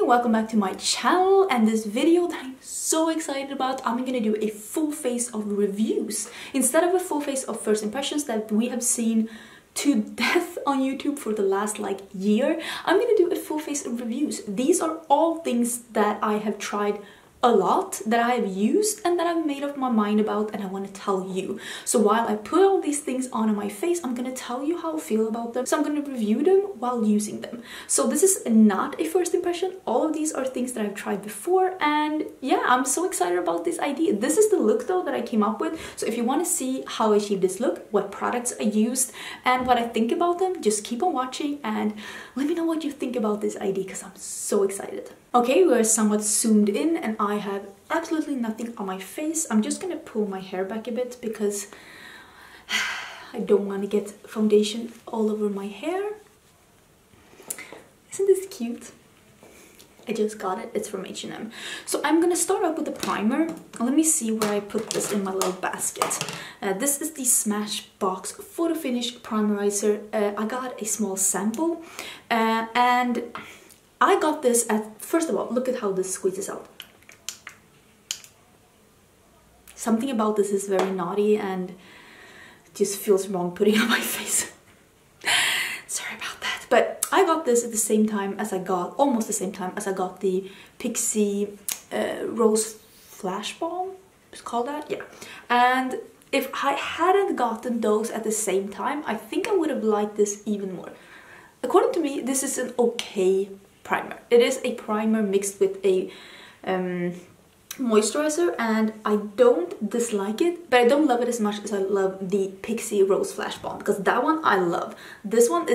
and welcome back to my channel. And this video that I'm so excited about, I'm gonna do a full face of reviews instead of a full face of first impressions that we have seen to death on YouTube for the last year. I'm gonna do a full face of reviews. These are all things that I have tried a lot, that I have used and that I've made up my mind about, and I want to tell you. So while I put all these things on my face, I'm gonna tell you how I feel about them. So I'm gonna review them while using them. So this is not a first impression. All of these are things that I've tried before, and yeah, I'm so excited about this idea. This is the look though that I came up with. So if you want to see how I achieved this look, what products I used, and what I think about them, just keep on watching and let me know what you think about this idea, because I'm so excited. Okay, we're somewhat zoomed in and I have absolutely nothing on my face. I'm just gonna pull my hair back a bit because I don't want to get foundation all over my hair. Isn't this cute? I just got it. It's from H&M. So I'm gonna start up with a primer. Let me see where I put this in my little basket. This is the Smashbox Photo Finish Primerizer. I got a small sample and I got this at, first of all, look at how this squeezes out. Something about this is very naughty and it just feels wrong putting it on my face. Sorry about that. But I got this at the same time as I got, almost the same time as I got the Pixie Rose Flash Balm. It's called that? Yeah. And if I hadn't gotten those at the same time, I think I would have liked this even more. According to me, this is an okay primer. It is a primer mixed with a moisturizer, and I don't dislike it, but I don't love it as much as I love the Pixie Rose Flash Balm, because that one I love. This one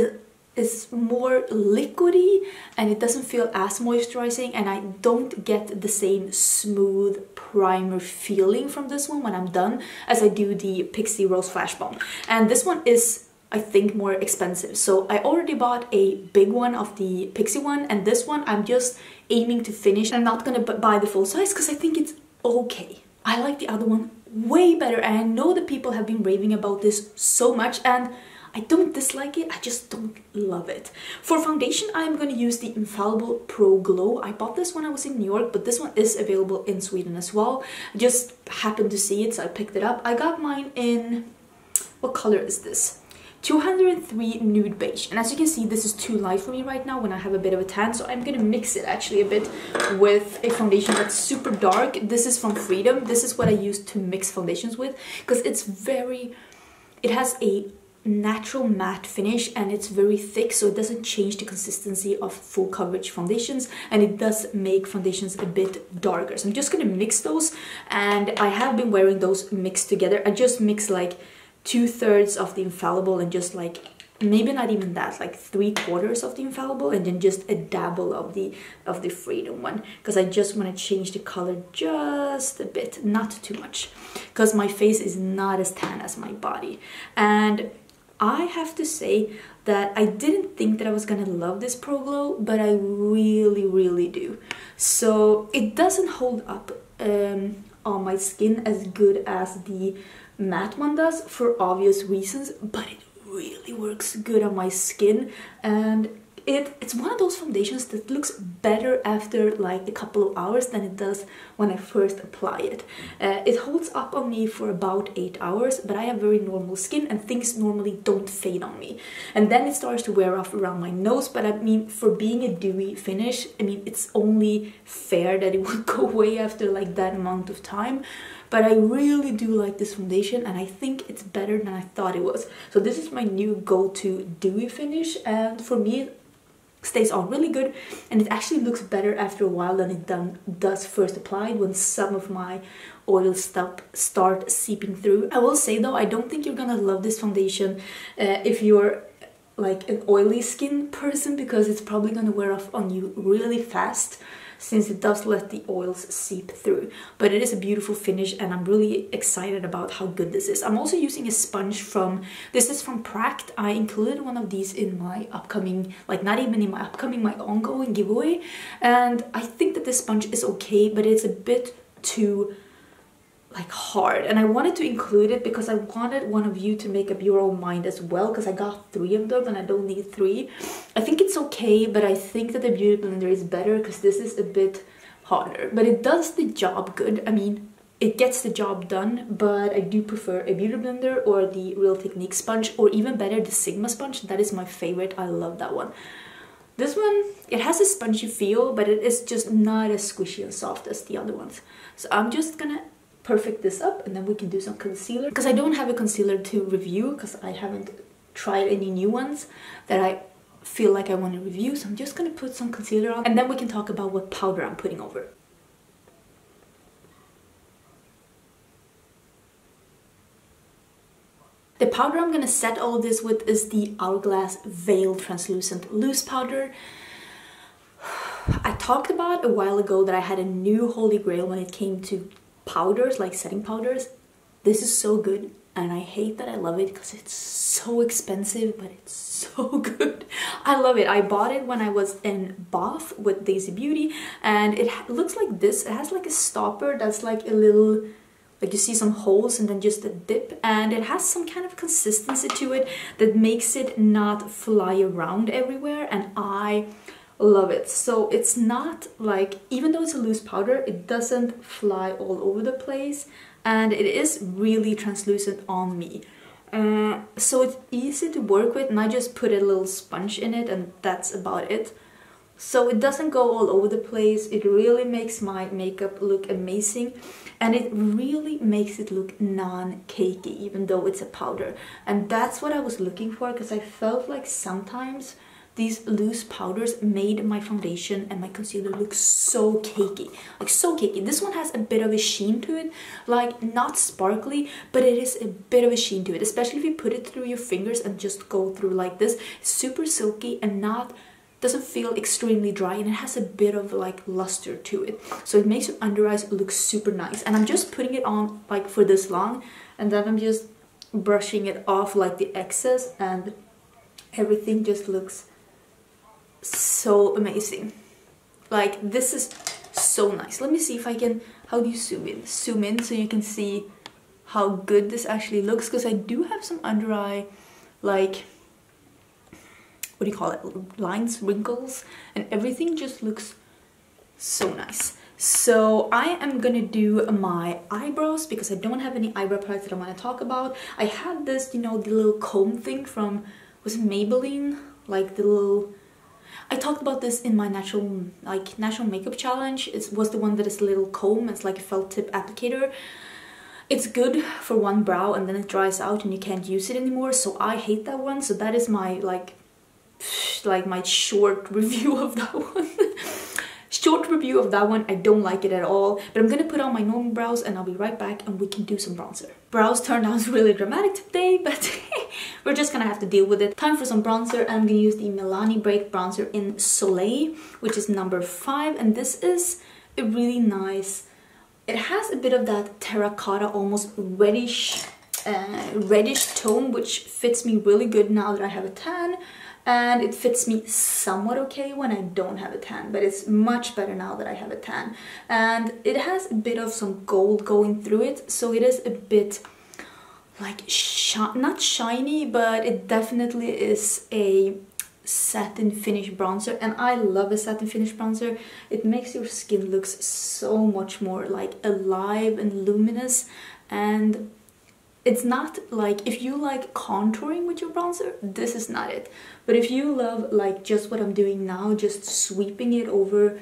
is more liquidy and it doesn't feel as moisturizing, and I don't get the same smooth primer feeling from this one when I'm done as I do the Pixie Rose Flash Balm. And this one is, I think, more expensive. So I already bought a big one of the Pixie one, and this one I'm just aiming to finish. I'm not gonna buy the full size because I think it's okay. I like the other one way better, and I know that people have been raving about this so much, and I don't dislike it, I just don't love it. For foundation, I'm gonna use the Infallible Pro Glow. I bought this when I was in New York, but this one is available in Sweden as well. I just happened to see it, so I picked it up. I got mine in, what color is this? 203 Nude Beige, and as you can see, this is too light for me right now when I have a bit of a tan, so I'm gonna mix it actually a bit with a foundation that's super dark. This is from Freedom. This is what I use to mix foundations with, because it's very, it has a natural matte finish and it's very thick, so it doesn't change the consistency of full coverage foundations, and it does make foundations a bit darker. So I'm just gonna mix those, and I have been wearing those mixed together. I just mix like 2/3 of the Infallible and just like, maybe not even that, like 3/4 of the Infallible, and then just a dabble of the Freedom one, because I just want to change the color just a bit, not too much, because my face is not as tan as my body. And I have to say that I didn't think that I was gonna love this Pro Glow, but I really do. So it doesn't hold up on my skin as good as the matte one does, for obvious reasons, but it really works good on my skin, and it's one of those foundations that looks better after like a couple of hours than it does when I first apply it. It holds up on me for about 8 hours, but I have very normal skin and things normally don't fade on me, and then it starts to wear off around my nose. But I mean, for being a dewy finish, I mean, it's only fair that it would go away after like that amount of time. But I really do like this foundation, and I think it's better than I thought it was. So this is my new go-to dewy finish, and for me it stays on really good, and it actually looks better after a while than it does first applied, when some of my oil stuff start seeping through. I will say though, I don't think you're gonna love this foundation if you're like an oily skin person, because it's probably gonna wear off on you really fast, since it does let the oils seep through. But it is a beautiful finish, and I'm really excited about how good this is. I'm also using a sponge from, this is from Prackt. I included one of these in my upcoming, like not even in my upcoming, my ongoing giveaway, and I think that this sponge is okay, but it's a bit too like hard, and I wanted to include it because I wanted one of you to make up your own mind as well, because I got 3 of them and I don't need 3. I think it's okay, but I think that the beauty blender is better because this is a bit harder, but it does the job good. I mean, it gets the job done, but I do prefer a beauty blender or the Real Technique sponge, or even better, the Sigma sponge. That is my favorite. I love that one. This one, it has a spongy feel, but it is just not as squishy and soft as the other ones. So I'm just gonna perfect this up, and then we can do some concealer, because I don't have a concealer to review because I haven't tried any new ones that I feel like I want to review. So I'm just gonna put some concealer on, and then we can talk about what powder I'm putting over. The powder I'm gonna set all of this with is the Hourglass Veil Translucent Loose Powder. I talked about a while ago that I had a new holy grail when it came to powders, like setting powders. This is so good, and I hate that I love it because it's so expensive, but it's so good. I love it. I bought it when I was in Bath with Daisy Beauty, and it looks like this. It has like a stopper that's like a little, like you see some holes and then just a dip, and it has some kind of consistency to it that makes it not fly around everywhere, and I love it. So it's not like, even though it's a loose powder, it doesn't fly all over the place, and it is really translucent on me. So it's easy to work with, and I just put a little sponge in it, and that's about it. So it doesn't go all over the place. It really makes my makeup look amazing, and it really makes it look non-cakey, even though it's a powder. And that's what I was looking for, because I felt like sometimes these loose powders made my foundation and my concealer look so cakey, like so cakey. This one has a bit of a sheen to it, like not sparkly, but it is a bit of a sheen to it, especially if you put it through your fingers and just go through like this. It's super silky and doesn't feel extremely dry, and it has a bit of like luster to it, so it makes your under eyes look super nice. And I'm just putting it on like for this long, and then I'm just brushing it off like the excess, and everything just looks so amazing. Like, this is so nice. Let me see if I can, how do you zoom in? Zoom in so you can see how good this actually looks, because I do have some under eye, like, what do you call it, lines, wrinkles, and everything just looks so nice. So I am gonna do my eyebrows because I don't have any eyebrow products that I want to talk about. I had this, you know, the little comb thing from, was it Maybelline? Like the little, I talked about this in my natural makeup challenge. It was the one that is a little comb. It's like a felt tip applicator. It's good for one brow, and then it dries out and you can't use it anymore. So I hate that one. So that is my like my short review of that one. Short review of that one. I don't like it at all, but I'm gonna put on my normal brows and I'll be right back, and we can do some bronzer. Brows turned out really dramatic today, but we're just gonna have to deal with it. Time for some bronzer, and I'm gonna use the Milani Break Bronzer in Soleil, which is number 5, and this is a really nice, it has a bit of that terracotta, almost reddish tone, which fits me really good now that I have a tan. And it fits me somewhat okay when I don't have a tan, but it's much better now that I have a tan. And it has a bit of some gold going through it, so it is a bit like not shiny, but it definitely is a satin finish bronzer, and I love a satin finish bronzer. It makes your skin look so much more like alive and luminous, and it's not like, if you like contouring with your bronzer, this is not it. But if you love like just what I'm doing now, just sweeping it over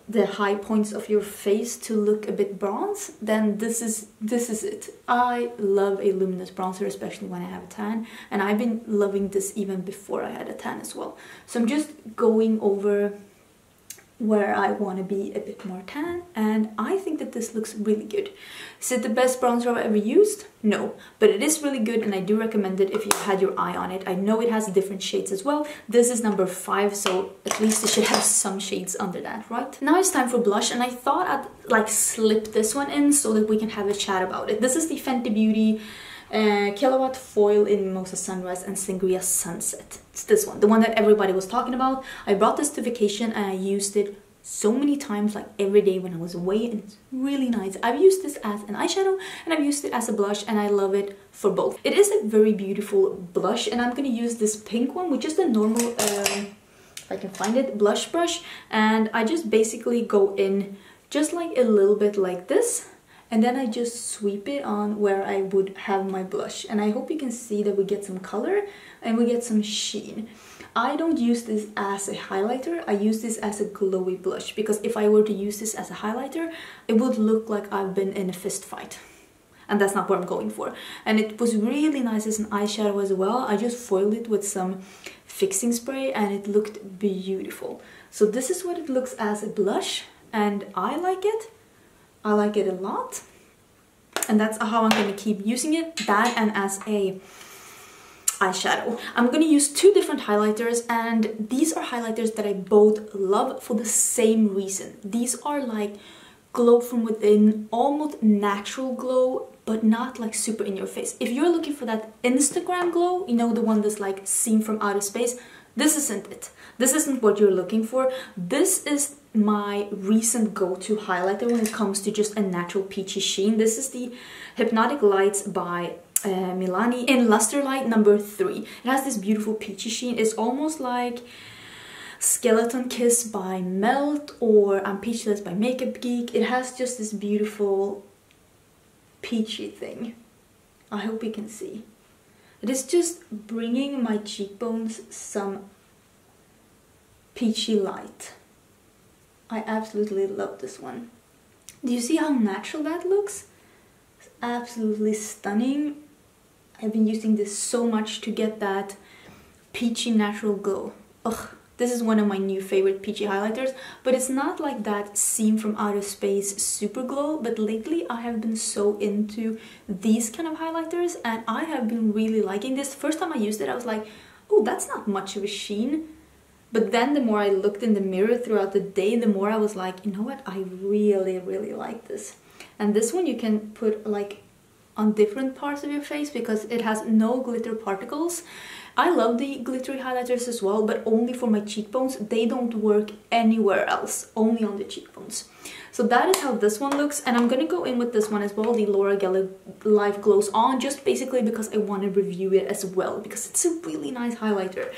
the high points of your face to look a bit bronze, then this is it. I love a luminous bronzer, especially when I have a tan, and I've been loving this even before I had a tan as well. So I'm just going over where I want to be a bit more tan, and I think that this looks really good. Is it the best bronzer I've ever used? No, but it is really good, and I do recommend it if you had your eye on it. I know it has different shades as well. This is number 5, so at least it should have some shades under that, right? Now it's time for blush, and I thought I'd like slip this one in so that we can have a chat about it. This is the Fenty Beauty Killawatt Foil in Mimosa Sunrise and Sangria Sunset. It's this one, the one that everybody was talking about. I brought this to vacation and I used it so many times, like every day when I was away, and it's really nice. I've used this as an eyeshadow and I've used it as a blush, and I love it for both. It is a very beautiful blush, and I'm gonna use this pink one, which is the normal, if I can find it, blush brush, and I just basically go in just like a little bit like this, and then I just sweep it on where I would have my blush. And I hope you can see that we get some color and we get some sheen. I don't use this as a highlighter, I use this as a glowy blush, because if I were to use this as a highlighter, it would look like I've been in a fist fight. And that's not what I'm going for. And it was really nice as an eyeshadow as well. I just foiled it with some fixing spray and it looked beautiful. So this is what it looks as a blush, and I like it. I like it a lot. And that's how I'm going to keep using it, that and as a eyeshadow. I'm going to use two different highlighters, and these are highlighters that I both love for the same reason. These are like glow from within, almost natural glow, but not like super in your face. If you're looking for that Instagram glow, you know, the one that's like seen from outer space, this isn't it. This isn't what you're looking for. This is my recent go-to highlighter when it comes to just a natural peachy sheen. This is the Hypnotic Lights by Milani in Luster Light number 3. It has this beautiful peachy sheen. It's almost like Skeleton Kiss by Melt or I'm Peachless by Makeup Geek. It has just this beautiful peachy thing. I hope you can see. It is just bringing my cheekbones some peachy light. I absolutely love this one. Do you see how natural that looks? It's absolutely stunning. I've been using this so much to get that peachy natural glow. Ugh, this is one of my new favorite peachy highlighters, but it's not like that Seen from Outer Space super glow. But lately I have been so into these kind of highlighters, and I have been really liking this. First time I used it I was like, oh, that's not much of a sheen. But then the more I looked in the mirror throughout the day, the more I was like, you know what, I really, really like this. And this one you can put like on different parts of your face because it has no glitter particles. I love the glittery highlighters as well, but only for my cheekbones. They don't work anywhere else, only on the cheekbones. So that is how this one looks, and I'm gonna go in with this one as well, the L'Oreal Life Glows On, just basically because I want to review it as well, because it's a really nice highlighter.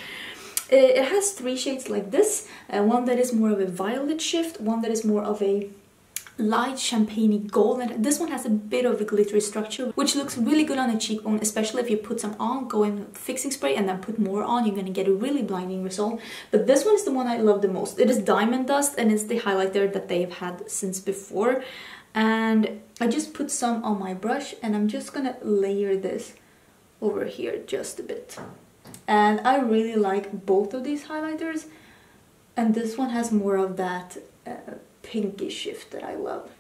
It has 3 shades like this, one that is more of a violet shift, one that is more of a light champagne gold, and this one has a bit of a glittery structure, which looks really good on the cheekbone, especially if you put some on, go in with fixing spray and then put more on, you're gonna get a really blinding result. But this one is the one I love the most. It is Diamond Dust, and it's the highlighter that they've had since before. And I just put some on my brush, and I'm just gonna layer this over here just a bit. And I really like both of these highlighters, and this one has more of that pinky shift that I love.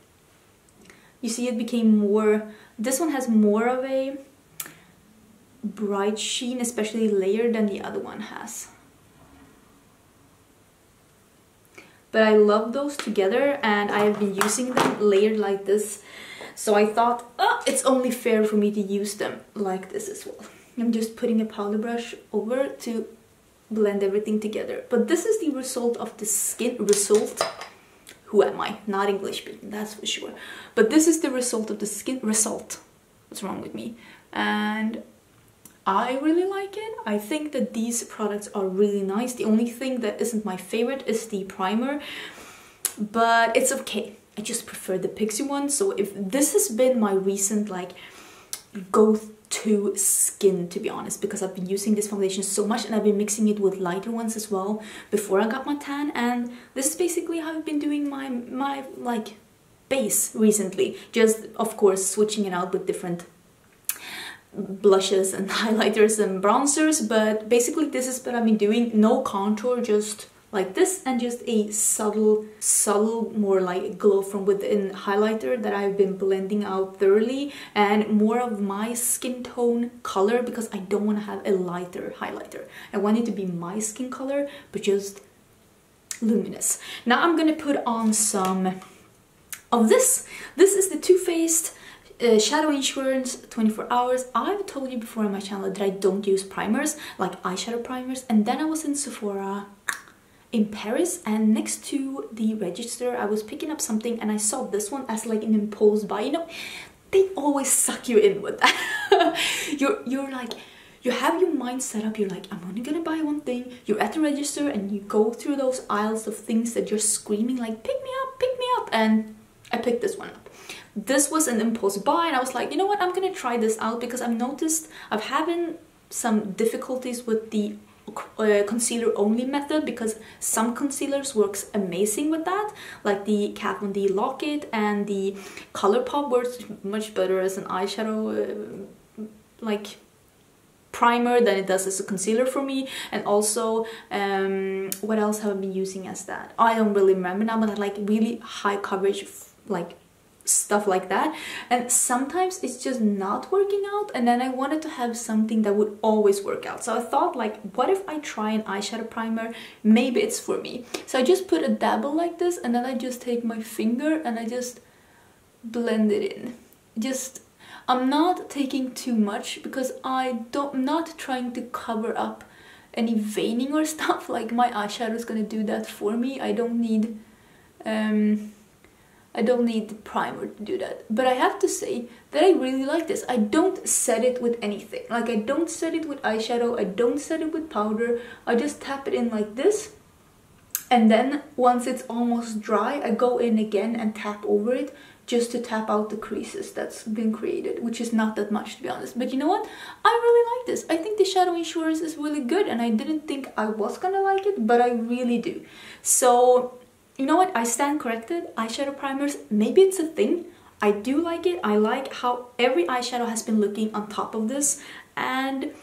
You see, it became more, this one has more of a bright sheen, especially layered, than the other one has. But I love those together, and I have been using them layered like this, so I thought, oh, it's only fair for me to use them like this as well. I'm just putting a powder brush over to blend everything together. But this is the result of the skin result. Who am I? Not English speaking, that's for sure. But this is the result of the skin result. What's wrong with me? And I really like it. I think that these products are really nice. The only thing that isn't my favorite is the primer, but it's okay. I just prefer the Pixie one. So if this has been my recent like go-to skin, to be honest, because I've been using this foundation so much, and I've been mixing it with lighter ones as well before I got my tan, and this is basically how I've been doing my like base recently, just of course switching it out with different blushes and highlighters and bronzers. But basically this is what I've been doing. No contour, just like this, and just a subtle, more like glow from within highlighter that I've been blending out thoroughly, and more of my skin tone color, because I don't want to have a lighter highlighter. I want it to be my skin color, but just luminous. Now I'm gonna put on some of this. This is the Too Faced Shadow Insurance 24 Hours. I've told you before on my channel that I don't use primers, like eyeshadow primers, and then I was in Sephora in Paris, and next to the register, I was picking up something and I saw this one as like an impulse buy. You know, they always suck you in with that. you're like, you have your mind set up, you're like, I'm only gonna buy one thing. You're at the register and you go through those aisles of things that you're screaming like, pick me up, and I picked this one up. This was an impulse buy and I was like, you know what, I'm gonna try this out because I've noticed I'm having some difficulties with the concealer only method, because some concealers works amazing with that, like the Kat Von D Lock-It and the ColourPop works much better as an eyeshadow like primer than it does as a concealer for me. And also what else have I been using as that? I don't really remember now, but like really high coverage like stuff like that, and sometimes it's just not working out, and then I wanted to have something that would always work out. So I thought, like, what if I try an eyeshadow primer? Maybe it's for me. So I just put a dabble like this, and then I just take my finger and I just blend it in. Just, I'm not taking too much because I'm not trying to cover up any veining or stuff. Like, my eyeshadow is gonna do that for me. I don't need the primer to do that. But I have to say that I really like this. I don't set it with anything. Like, I don't set it with eyeshadow, I don't set it with powder. I just tap it in like this, and then once it's almost dry, I go in again and tap over it just to tap out the creases that's been created, which is not that much, to be honest. But you know what? I really like this. I think the shadow insurance is really good, and I didn't think I was gonna like it, but I really do. So you know what? I stand corrected. Eyeshadow primers, maybe it's a thing. I do like it. I like how every eyeshadow has been looking on top of this, and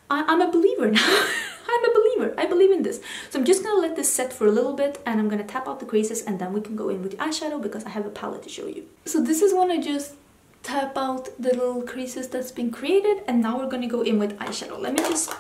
I'm a believer now. I'm a believer. I believe in this. So I'm just gonna let this set for a little bit, and I'm gonna tap out the creases, and then we can go in with the eyeshadow because I have a palette to show you. So this is when I just tap out the little creases that's been created, and now we're gonna go in with eyeshadow. Let me just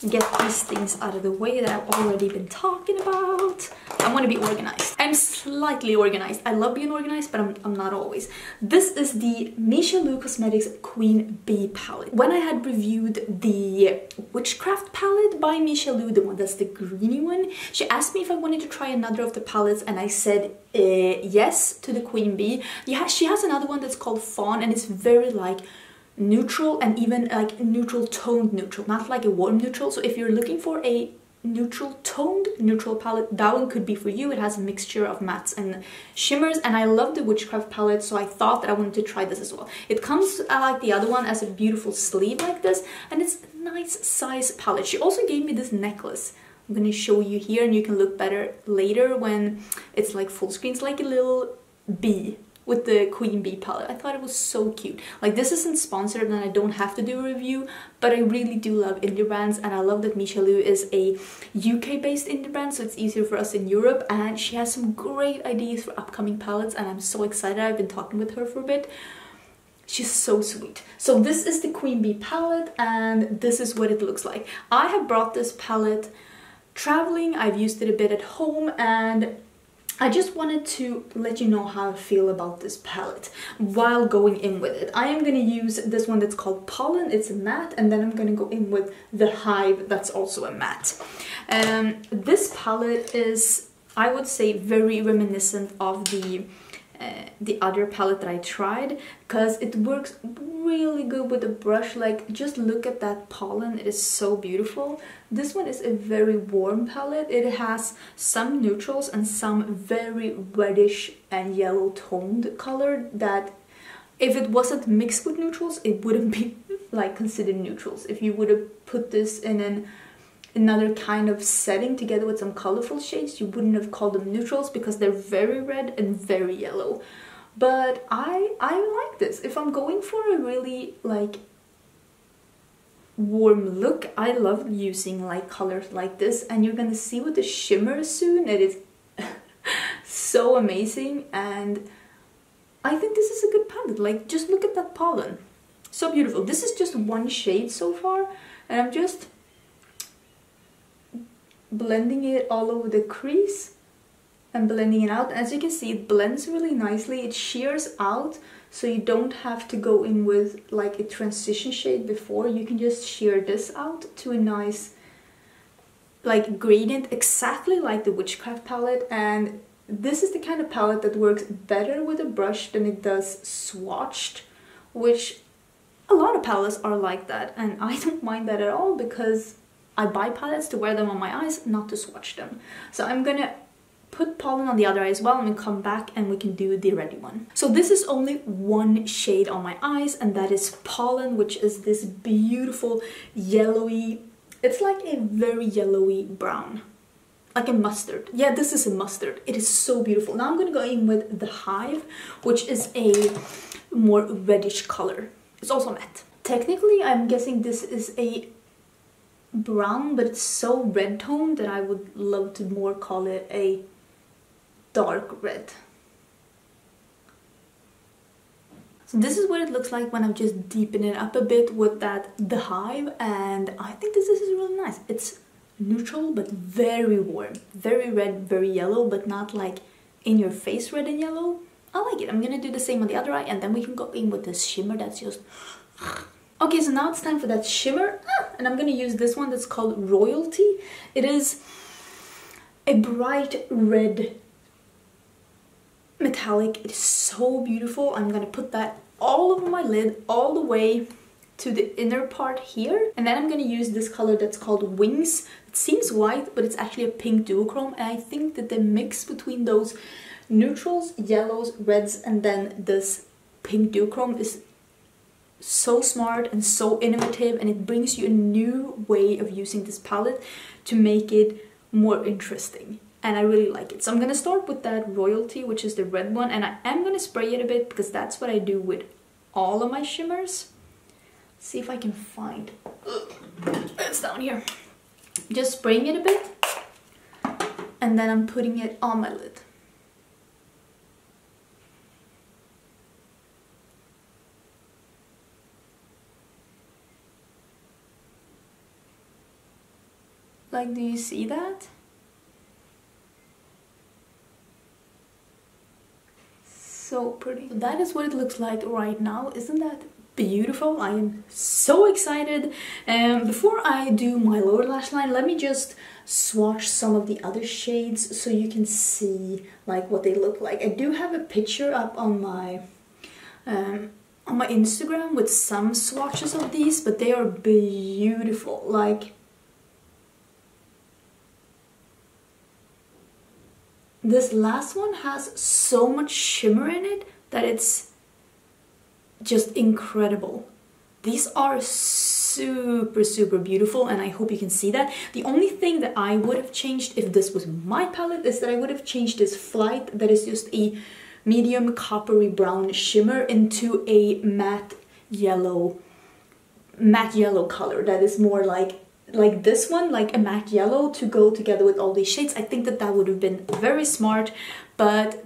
get these things out of the way that I've already been talking about. I want to be organized. I'm slightly organized. I love being organized, but I'm not always. This is the Meesha Cosmetics Queen Bee palette. When I had reviewed the Witchcraft palette by Meesha, the one that's the greeny one, she asked me if I wanted to try another of the palettes, and I said yes to the Queen Bee. Yeah, she has another one that's called Fawn, and it's very like neutral, and even like neutral toned neutral, not like a warm neutral. So if you're looking for a neutral toned neutral palette, that one could be for you. It has a mixture of mattes and shimmers, and I love the Witchcraft palette, so I thought that I wanted to try this as well. It comes like the other one as a beautiful sleeve like this, and it's a nice size palette. She also gave me this necklace. I'm gonna show you here, and you can look better later when it's like full screen. It's like a little bee with the Queen Bee palette. I thought it was so cute. Like, this isn't sponsored and I don't have to do a review, but I really do love indie brands, and I love that Meesha is a UK based indie brand, so it's easier for us in Europe, and she has some great ideas for upcoming palettes, and I'm so excited. I've been talking with her for a bit. She's so sweet. So this is the Queen Bee palette, and this is what it looks like. I have brought this palette traveling, I've used it a bit at home, and I just wanted to let you know how I feel about this palette while going in with it. I am going to use this one that's called Pollen, it's a matte, and then I'm going to go in with the Hive, that's also a matte. This palette is, I would say, very reminiscent of the other palette that I tried, because it works really good with the brush. Like, just look at that pollen, it is so beautiful. This one is a very warm palette. It has some neutrals and some very reddish and yellow toned color that if it wasn't mixed with neutrals, it wouldn't be like considered neutrals. If you would have put this in another kind of setting together with some colorful shades, you wouldn't have called them neutrals because they're very red and very yellow. But I like this. If I'm going for a really like warm look, I love using like colors like this, and you're gonna see with the shimmer soon. It is so amazing, and I think this is a good palette. Like, just look at that pollen, so beautiful. This is just one shade so far, and I'm just blending it all over the crease and blending it out. As you can see, it blends really nicely. It shears out, so you don't have to go in with like a transition shade before. You can just shear this out to a nice like gradient exactly like the Witchcraft palette, and this is the kind of palette that works better with a brush than it does swatched, which a lot of palettes are like that, and I don't mind that at all because I buy palettes to wear them on my eyes, not to swatch them. So I'm gonna put pollen on the other eye as well, and then come back and we can do the ready one. So this is only one shade on my eyes, and that is pollen, which is this beautiful yellowy, it's like a very yellowy brown, like a mustard. Yeah, this is a mustard. It is so beautiful. Now I'm gonna go in with the Hive, which is a more reddish color. It's also matte. Technically, I'm guessing this is a brown, but it's so red toned that I would love to more call it a dark red. So this is what it looks like when I'm just deepening it up a bit with the Hive, and I think this is really nice. It's neutral but very warm, very red, very yellow, but not like in your face red and yellow. I like it. I'm gonna do the same on the other eye, and then we can go in with this shimmer that's just... Okay, so now it's time for that shimmer, and I'm gonna use this one that's called Royalty. It is a bright red metallic. It is so beautiful. I'm gonna put that all over my lid, all the way to the inner part here, and then I'm gonna use this color that's called Wings. It seems white, but it's actually a pink duochrome, and I think that the mix between those neutrals, yellows, reds, and then this pink duochrome is so smart and so innovative, and it brings you a new way of using this palette to make it more interesting, and I really like it. So I'm gonna start with that Royalty, which is the red one, and I am gonna spray it a bit because that's what I do with all of my shimmers. See if I can find... It's down here. Just spraying it a bit, and then I'm putting it on my lid. Like, do you see that? So pretty. That is what it looks like right now. Isn't that beautiful? I am so excited. Before I do my lower lash line, let me just swatch some of the other shades so you can see like what they look like. I do have a picture up on my Instagram with some swatches of these, but they are beautiful. Like, this last one has so much shimmer in it that it's just incredible. These are super beautiful, and I hope you can see that. The only thing that I would have changed if this was my palette is that I would have changed this Flight, that is just a medium coppery brown shimmer, into a matte yellow color that is more like this one, like a matte yellow, to go together with all these shades. I think that that would have been very smart, but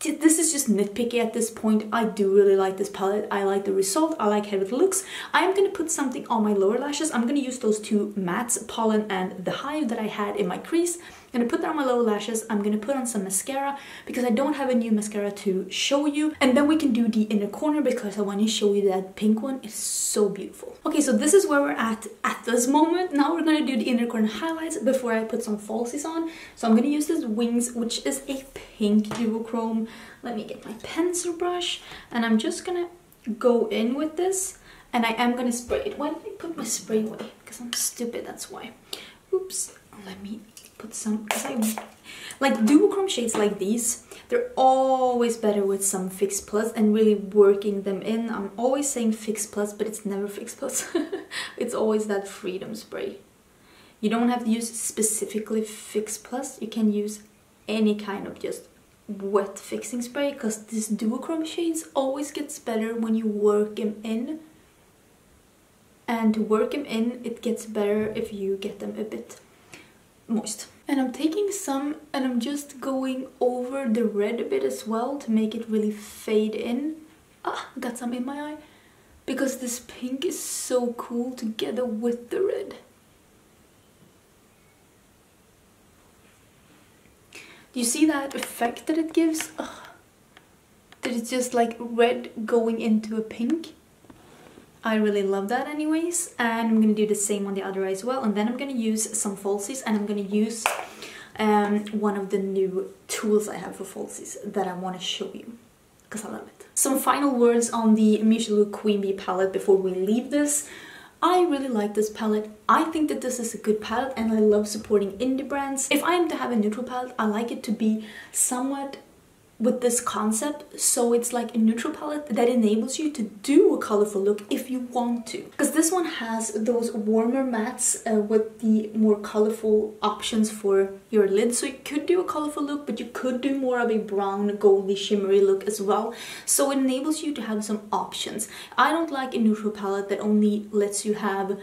this is just nitpicky at this point. I do really like this palette. I like the result. I like how it looks. I am going to put something on my lower lashes. I'm going to use those two mattes, Pollen and the Hive, that I had in my crease. I'm going to put that on my lower lashes. I'm going to put on some mascara because I don't have a new mascara to show you. And then we can do the inner corner because I want to show you that pink one. It's so beautiful. Okay, so this is where we're at this moment. Now we're going to do the inner corner highlights before I put some falsies on. So I'm going to use this Wings, which is a pink duochrome. Let me get my pencil brush, and I'm just going to go in with this, and I am going to spray it. Why did I put my spray away? Because I'm stupid, that's why. Oops. Let me put some, like duochrome shades like these, they're always better with some Fix Plus and really working them in. I'm always saying Fix Plus, but it's never Fix Plus. It's always that Freedom spray. You don't have to use specifically Fix Plus. You can use any kind of just wet fixing spray, because this duochrome shades always gets better when you work them in. And to work them in, it gets better if you get them a bit moist. And I'm taking some and I'm just going over the red a bit as well to make it really fade in. Got some in my eye because this pink is so cool together with the red. Do you see that effect that it gives? That it's just like red going into a pink. I really love that anyways. And I'm gonna do the same on the other eye as well. And then I'm gonna use some falsies, and I'm gonna use one of the new tools I have for falsies that I want to show you because I love it. Some final words on the Meesha Queen Bee palette before we leave this. I really like this palette. I think that this is a good palette, and I love supporting indie brands. If I am to have a neutral palette, I like it to be somewhat with this concept, so it's like a neutral palette that enables you to do a colorful look if you want to. Because this one has those warmer mattes with the more colorful options for your lid, so you could do a colorful look, but you could do more of a brown, goldy, shimmery look as well. So it enables you to have some options. I don't like a neutral palette that only lets you have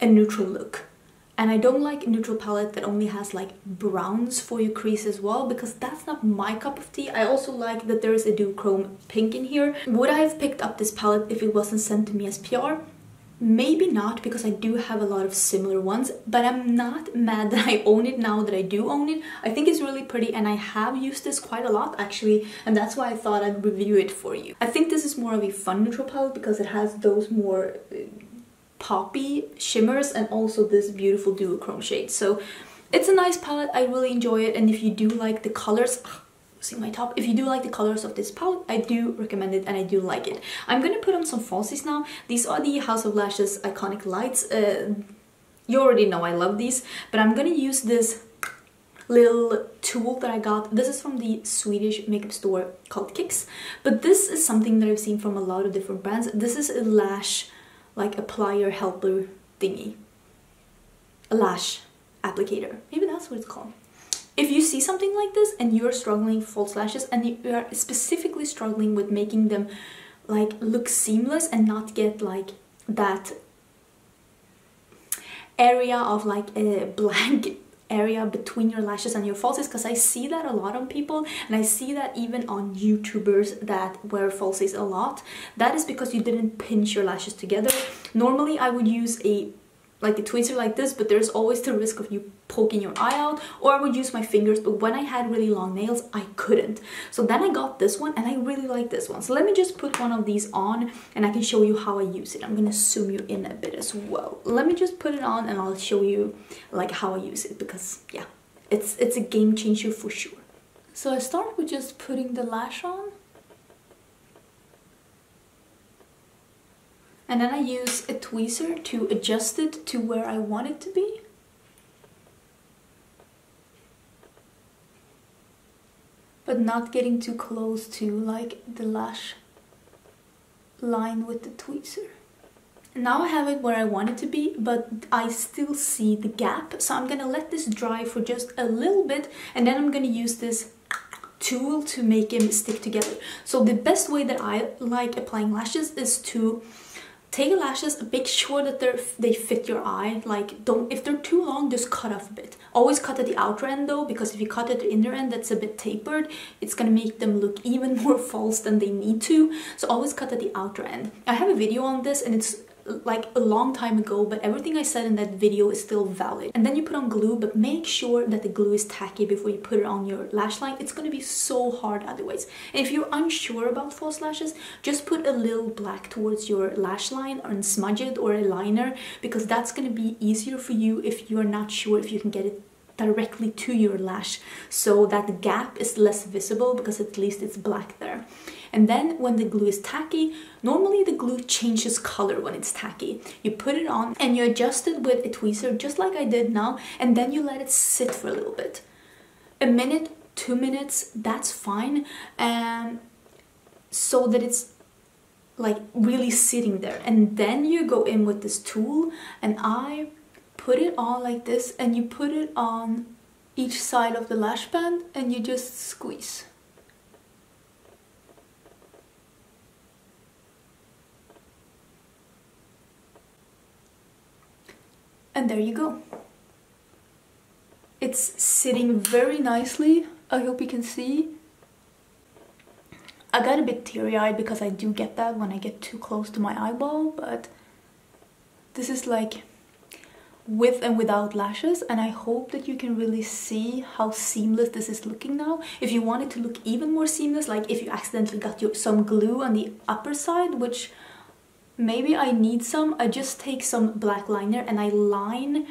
a neutral look. And I don't like a neutral palette that only has like browns for your crease as well, because that's not my cup of tea. I also like that there is a duochrome pink in here. Would I have picked up this palette if it wasn't sent to me as PR? Maybe not, because I do have a lot of similar ones, but I'm not mad that I own it now that I do own it. I think it's really pretty, and I have used this quite a lot actually, and that's why I thought I'd review it for you. I think this is more of a fun neutral palette because it has those more poppy shimmers and also this beautiful duochrome shade. So it's a nice palette. I really enjoy it, and if you do like the colors, see my top, if you do like the colors of this palette, I do recommend it and I do like it. I'm gonna put on some falsies now. These are the House of Lashes Iconic Lights. You already know I love these, but I'm gonna use this little tool that I got. This is from the Swedish makeup store called Kicks, but this is something that I've seen from a lot of different brands. This is a lash like applier helper thingy, a lash applicator, maybe that's what it's called. If you see something like this and you're struggling with false lashes, and you are specifically struggling with making them like look seamless and not get like that area of like a blank area between your lashes and your falsies, because I see that a lot on people, and I see that even on YouTubers that wear falsies a lot. That is because you didn't pinch your lashes together. Normally I would use a tweezer like this, but there's always the risk of you poking your eye out, or I would use my fingers, but when I had really long nails I couldn't. So then I got this one, and I really like this one. So let me just put one of these on and I can show you how I use it. I'm gonna zoom you in a bit as well. Let me just put it on and I'll show you like how I use it, because yeah, it's a game changer for sure. So I start with just putting the lash on, and then I use a tweezer to adjust it to where I want it to be. But not getting too close to like the lash line with the tweezer. Now I have it where I want it to be, but I still see the gap. So I'm gonna let this dry for just a little bit, and then I'm gonna use this tool to make them stick together. So the best way that I like applying lashes is to take the lashes, make sure that they fit your eye. Like, don't, if they're too long, just cut off a bit. Always cut at the outer end though, because if you cut at the inner end that's a bit tapered, it's gonna make them look even more false than they need to. So always cut at the outer end. I have a video on this, and it's like a long time ago, but everything I said in that video is still valid. And then you put on glue, but make sure that the glue is tacky before you put it on your lash line. It's going to be so hard otherwise. And if you're unsure about false lashes, just put a little black towards your lash line and smudge it, or a liner, because that's going to be easier for you if you're not sure if you can get it directly to your lash, so that the gap is less visible, because at least it's black there. And then when the glue is tacky, normally the glue changes color when it's tacky. You put it on and you adjust it with a tweezer, just like I did now, and then you let it sit for a little bit. A minute, 2 minutes, that's fine. So that it's like really sitting there. And then you go in with this tool, and I put it on like this, and you put it on each side of the lash band, and you just squeeze. And there you go. It's sitting very nicely. I hope you can see. I got a bit teary-eyed because I do get that when I get too close to my eyeball, but this is like with and without lashes, and I hope that you can really see how seamless this is looking now. If you want it to look even more seamless, like if you accidentally got some glue on the upper side, which maybe I need some, I just take some black liner and I line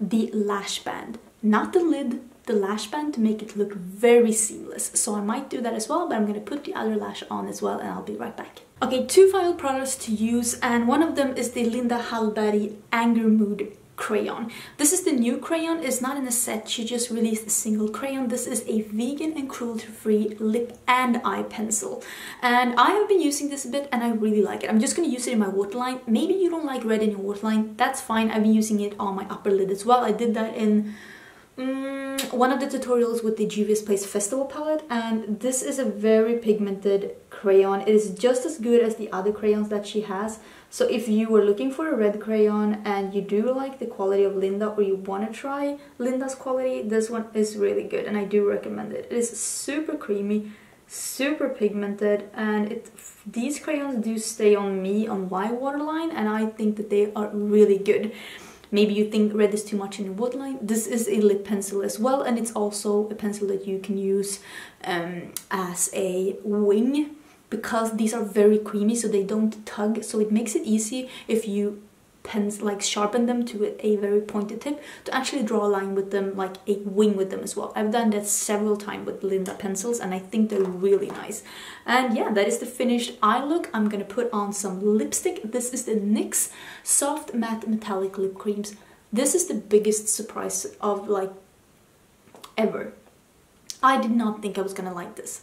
the lash band, not the lid, the lash band, to make it look very seamless. So I might do that as well, but I'm gonna put the other lash on as well and I'll be right back. Okay, 2 final products to use, and one of them is the Linda Hallberg Anger Mood crayon. This is the new crayon. It's not in a set, she just released a single crayon. This is a vegan and cruelty-free lip and eye pencil, and I have been using this a bit and I really like it. I'm just gonna use it in my waterline. Maybe you don't like red in your waterline, that's fine. I've been using it on my upper lid as well. I did that in one of the tutorials with the Juvia's Place Festival palette, and this is a very pigmented crayon. It is just as good as the other crayons that she has. So if you were looking for a red crayon and you do like the quality of Linda, or you want to try Linda's quality, this one is really good and I do recommend it. It is super creamy, super pigmented, and these crayons do stay on me on my waterline, and I think that they are really good. Maybe you think red is too much in your waterline. This is a lip pencil as well, and it's also a pencil that you can use as a wing, because these are very creamy, so they don't tug, so it makes it easy if you sharpen them to a very pointed tip to actually draw a line with them, like a wing with them as well. I've done that several times with Linda pencils and I think they're really nice. And yeah, that is the finished eye look. I'm gonna put on some lipstick. This is the NYX Soft Matte Metallic Lip Creams. This is the biggest surprise of like ever. I did not think I was gonna like this.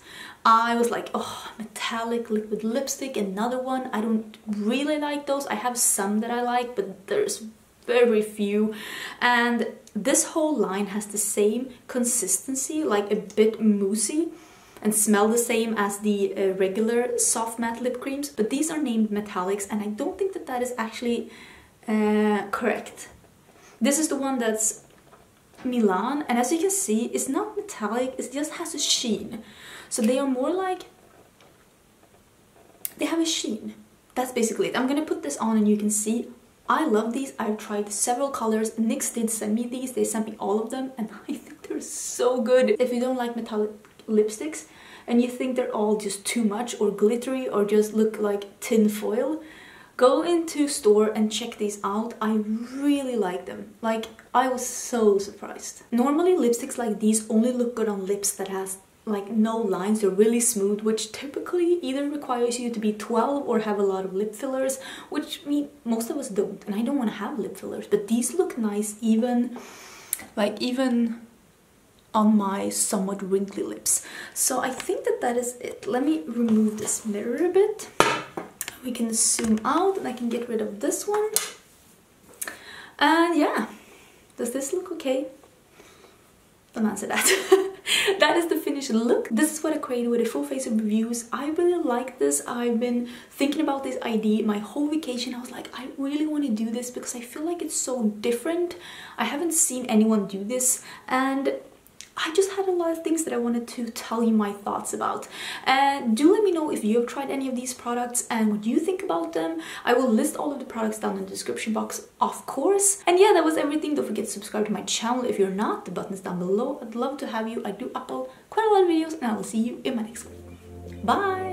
I was like, oh, metallic liquid lipstick, another one. I don't really like those. I have some that I like, but there's very few. And this whole line has the same consistency, like a bit moussey, and smell the same as the regular soft matte lip creams. But these are named metallics, and I don't think that that is actually correct. This is the one that's Milan, and as you can see, it's not metallic, it just has a sheen. So they are more like, they have a sheen. That's basically it. I'm gonna put this on and you can see, I love these. I've tried several colors. NYX did send me these, they sent me all of them, and I think they're so good. If you don't like metallic lipsticks and you think they're all just too much or glittery or just look like tin foil, go into store and check these out. I really like them. Like, I was so surprised. Normally lipsticks like these only look good on lips that has like no lines, they're really smooth, which typically either requires you to be 12 or have a lot of lip fillers, which most of us don't, and I don't want to have lip fillers, but these look nice even on my somewhat wrinkly lips. So I think that that is it. Let me remove this mirror a bit. We can zoom out and I can get rid of this one. And yeah, does this look okay? Don't answer that. That is the finished look. This is what I created with a full face of reviews. I really like this. I've been thinking about this idea my whole vacation. I was like, I really want to do this because I feel like it's so different. I haven't seen anyone do this, and I just had a lot of things that I wanted to tell you my thoughts about. And do let me know if you have tried any of these products and what you think about them. I will list all of the products down in the description box, of course. And yeah, that was everything. Don't forget to subscribe to my channel if you're not. The button is down below. I'd love to have you. I do upload quite a lot of videos, and I will see you in my next one. Bye!